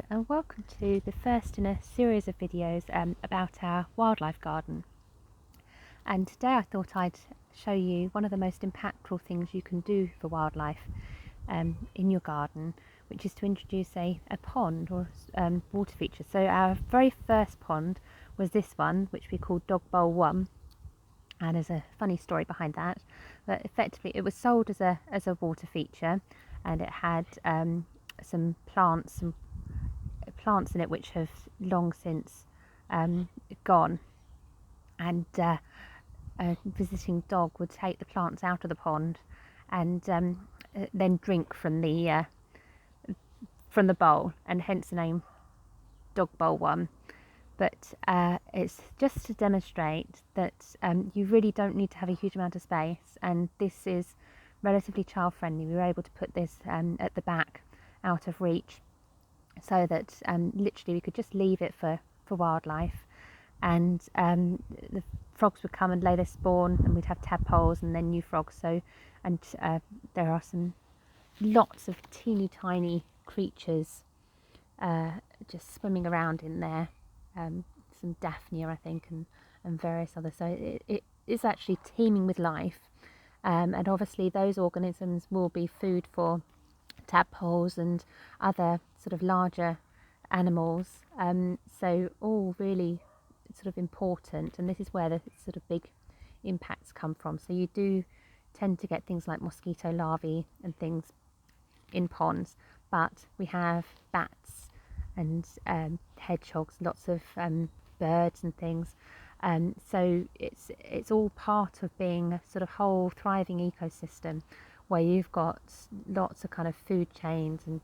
and welcome to the first in a series of videos about our wildlife garden. And today I thought I'd show you one of the most impactful things you can do for wildlife in your garden, which is to introduce a pond or water feature. So our very first pond was this one, which we called Dog Bowl 1, and there's a funny story behind that, but effectively it was sold as a water feature, and it had some plants in it which have long since gone, and a visiting dog would take the plants out of the pond and then drink from the bowl, and hence the name Dog Bowl 1. But it's just to demonstrate that you really don't need to have a huge amount of space, and this is relatively child friendly. We were able to put this at the back, out of reach, so that literally we could just leave it for wildlife, and the frogs would come and lay their spawn, and we'd have tadpoles and then new frogs. So, and there are lots of teeny tiny creatures just swimming around in there, some Daphnia I think, and various others. So it is actually teeming with life, and obviously those organisms will be food for tadpoles and other sort of larger animals, so all really sort of important, and this is where the sort of big impacts come from. So you do tend to get things like mosquito larvae and things in ponds, but we have bats and hedgehogs, lots of birds and things, so it's all part of being a sort of whole thriving ecosystem where you've got lots of kind of food chains and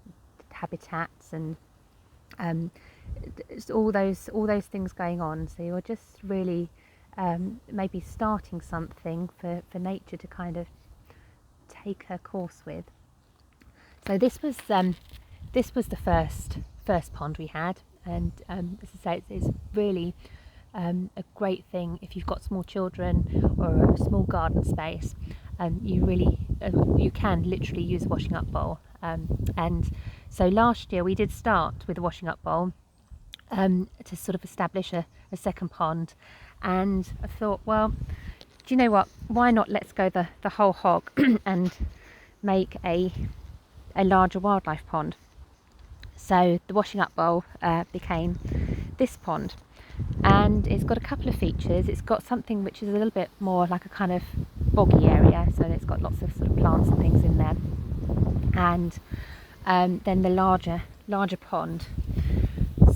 habitats and all those things going on. So you're just really maybe starting something for nature to kind of take her course with. So this was the first pond we had, and as I say, it's really a great thing if you've got small children or a small garden space. You can literally use a washing up bowl, and so last year we did start with a washing up bowl to sort of establish a second pond, and I thought, well, do you know what, why not, let's go the whole hog and make a larger wildlife pond. So the washing up bowl became this pond, and it's got a couple of features. It's got something which is a little bit more like a kind of boggy area, so it's got lots of sort of plants and things in there, and then the larger pond.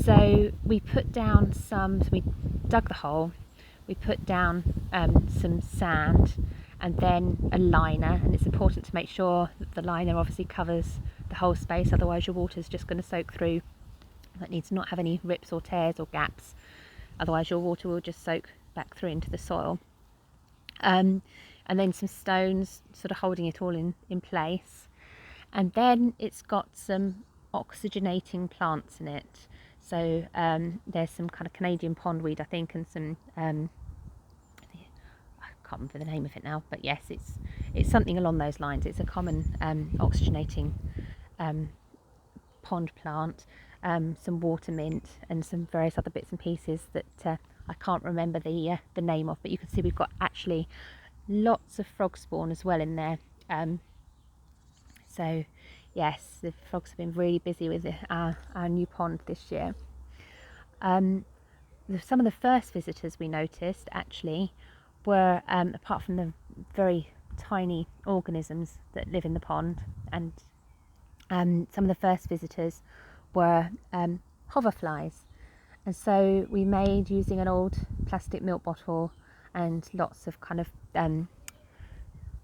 So we put down so we dug the hole, we put down some sand and then a liner, and it's important to make sure that the liner obviously covers the whole space, otherwise your water is just going to soak through. That needs to not have any rips or tears or gaps, otherwise your water will just soak back through into the soil. And then some stones sort of holding it all in place, and then it's got some oxygenating plants in it. So there's some kind of Canadian pondweed I think, and some I can't remember the name of it now, but yes, it's something along those lines. It's a common oxygenating pond plant, some water mint and some various other bits and pieces that I can't remember the name of, but you can see we've got actually lots of frog spawn as well in there. So yes, the frogs have been really busy with our new pond this year. Some of the first visitors we noticed actually were, apart from the very tiny organisms that live in the pond, and some of the first visitors were hoverflies. And so we made, using an old plastic milk bottle and lots of kind of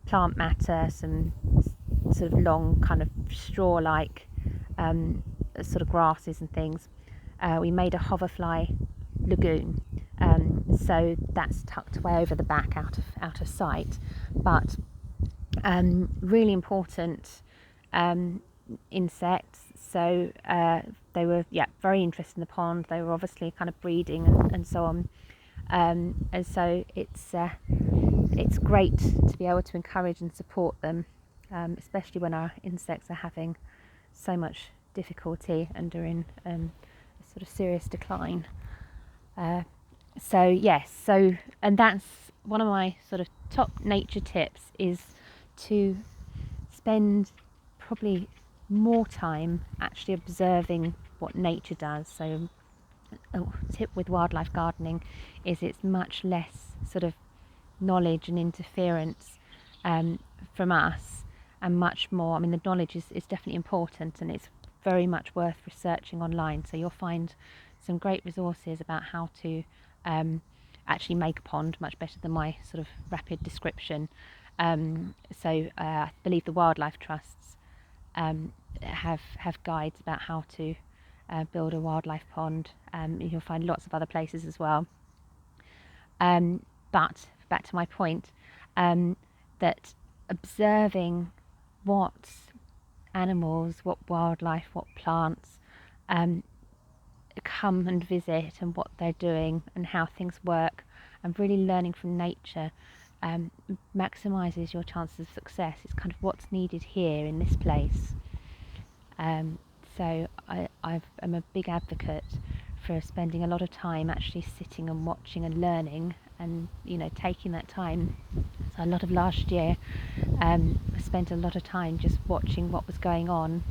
plant matter, some sort of long kind of straw-like sort of grasses and things, we made a hoverfly lagoon. So that's tucked way over the back, out of sight, but really important insects. So they were very interested in the pond. They were obviously kind of breeding and so on, and so it's great to be able to encourage and support them, especially when our insects are having so much difficulty and are in a sort of serious decline. So yes, and that's one of my sort of top nature tips, is to spend probably more time actually observing what nature does. So a tip with wildlife gardening is it's much less sort of knowledge and interference from us, and much more, I mean, the knowledge is definitely important, and it's very much worth researching online. So you'll find some great resources about how to actually make a pond, much better than my sort of rapid description. I believe the wildlife trusts have guides about how to build a wildlife pond. You'll find lots of other places as well. But back to my point, that observing what animals, what wildlife, what plants come and visit, and what they're doing and how things work, and really learning from nature maximises your chances of success. It's kind of what's needed here in this place. So I'm a big advocate for spending a lot of time actually sitting and watching and learning, and taking that time. So a lot of last year I spent a lot of time just watching what was going on,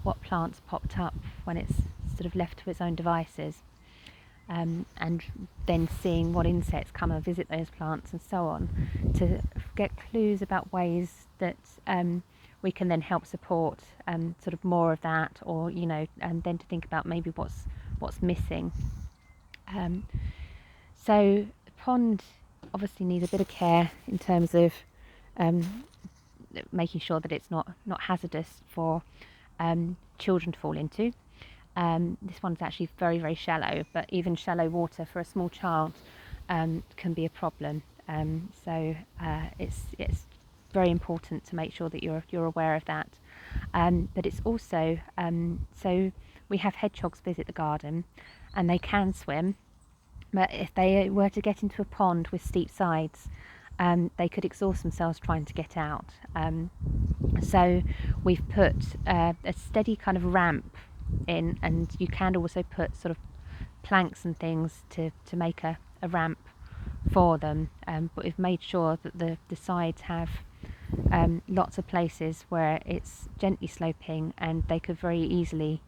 what plants popped up when it's sort of left to its own devices, and then seeing what insects come and visit those plants and so on, to get clues about ways that we can then help support sort of more of that, or and then to think about maybe what's missing. So the pond obviously needs a bit of care in terms of making sure that it's not hazardous for children to fall into. This one's actually very, very shallow, but even shallow water for a small child can be a problem. So it's very important to make sure that you're aware of that. But it's also so we have hedgehogs visit the garden, and they can swim, but if they were to get into a pond with steep sides, they could exhaust themselves trying to get out. So we've put a steady kind of ramp in, and you can also put sort of planks and things to make a ramp for them, but we've made sure that the sides have lots of places where it's gently sloping and they could very easily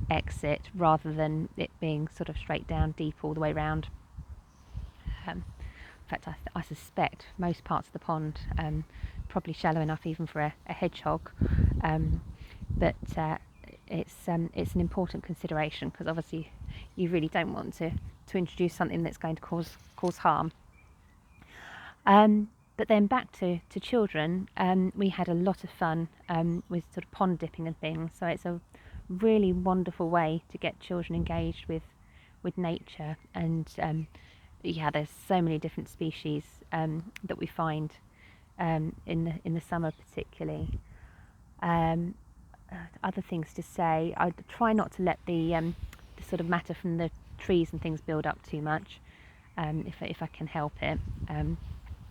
exit, rather than it being sort of straight down deep all the way round. In fact, I suspect most parts of the pond probably shallow enough even for a hedgehog, but it's an important consideration, because obviously you really don't want to introduce something that's going to cause harm. But then back to children, we had a lot of fun with sort of pond dipping and things. So it's a really wonderful way to get children engaged with nature. And there's so many different species that we find in the summer particularly. Other things to say, I try not to let the sort of matter from the trees and things build up too much, if I can help it.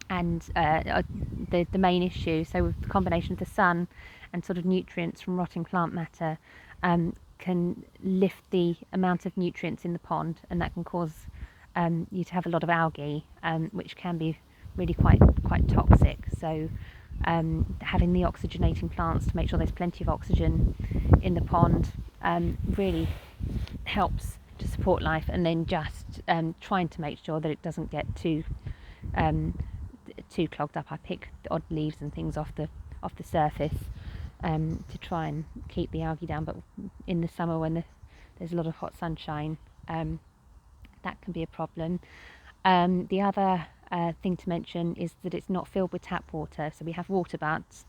And the main issue, so with the combination of the sun and sort of nutrients from rotting plant matter, can lift the amount of nutrients in the pond, and that can cause you to have a lot of algae, which can be really quite toxic. So having the oxygenating plants to make sure there's plenty of oxygen in the pond really helps to support life, and then just trying to make sure that it doesn't get too clogged up. I pick the odd leaves and things off the surface to try and keep the algae down, but in the summer when there's a lot of hot sunshine, that can be a problem. The other thing to mention is that it's not filled with tap water, so we have water butts,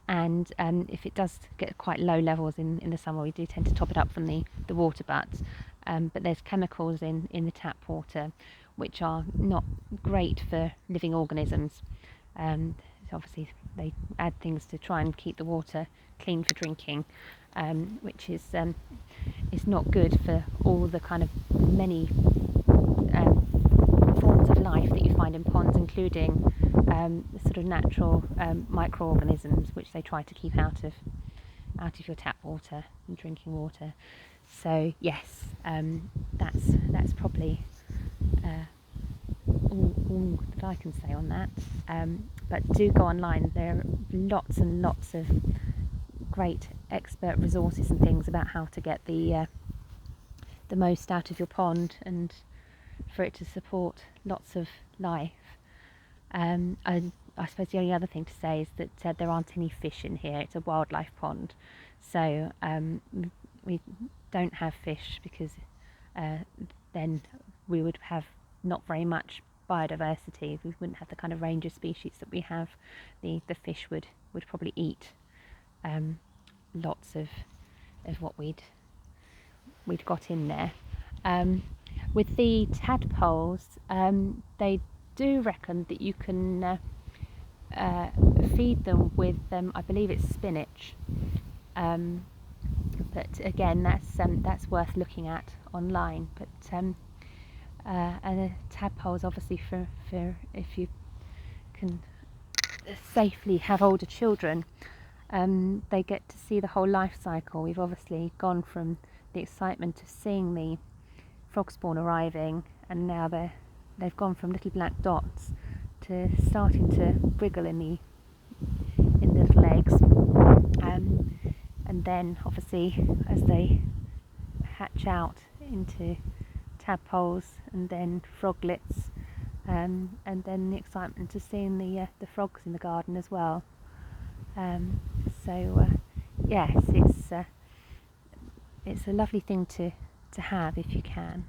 and if it does get quite low levels in the summer, we do tend to top it up from the water butts, but there's chemicals in the tap water which are not great for living organisms. So obviously they add things to try and keep the water clean for drinking, which is not good for all the kind of many forms of life that you find in ponds, including the sort of natural microorganisms which they try to keep out of your tap water and drinking water. So yes, that's probably all that I can say on that. But do go online. There are lots and lots of great expert resources and things about how to get the most out of your pond and for it to support lots of life. I suppose the only other thing to say is that there aren't any fish in here. It's a wildlife pond, so we don't have fish because then we would have not very much biodiversity. We wouldn't have the kind of range of species that we have. The fish would probably eat lots of what we'd got in there. With the tadpoles, they do reckon that you can feed them with I believe it's spinach, but again that's worth looking at online. But and the tadpoles, obviously, for if you can safely have older children, they get to see the whole life cycle. We've obviously gone from the excitement of seeing the frog spawn arriving, and now they've gone from little black dots to starting to wriggle in the little eggs, and then obviously as they hatch out into tadpoles and then froglets, and then the excitement of seeing the frogs in the garden as well. Yes, it's a lovely thing to have if you can.